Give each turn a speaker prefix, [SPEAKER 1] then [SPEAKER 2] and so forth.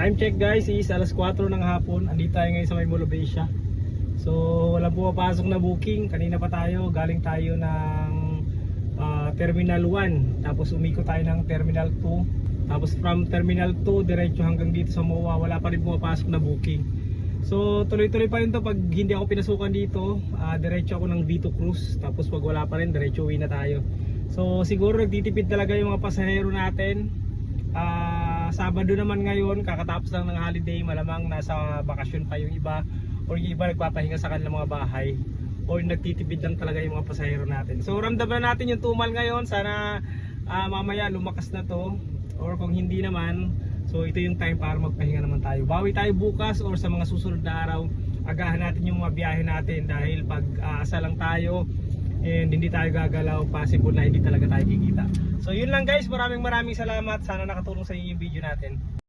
[SPEAKER 1] Time check guys is alas 4 ng hapon. Andito tayo ngayon sa may Mall of Asia. So walang pumapasok na booking. Kanina pa tayo, galing tayo ng Terminal 1. Tapos umiko tayo ng Terminal 2. Tapos from Terminal 2 diretso hanggang dito sa MOA, wala pa rin pumapasok na booking. So tuloy-tuloy pa rin to pag hindi ako pinasukan dito. Diretso ako ng Vito Cruz. Tapos pag wala pa rin, diretso uwi na tayo. So siguro nagtitipid talaga yung mga pasahero natin. Sabado naman ngayon, kakatapos lang ng holiday, malamang nasa bakasyon pa yung iba, or yung iba nagpapahinga sa kanilang mga bahay, or nagtitipid lang talaga yung mga pasahero natin. So ramdaman natin yung tumal ngayon. Sana mamaya lumakas na to, or kung hindi naman, so ito yung time para magpahinga naman tayo. Bawi tayo bukas or sa mga susunod na araw, agahan natin yung mga biyahe natin, dahil pag asa lang tayo and hindi tayo gagalaw, possible na hindi talaga tayo kikita. So yun lang guys, maraming salamat. Sana nakatulong sa inyo yung video natin.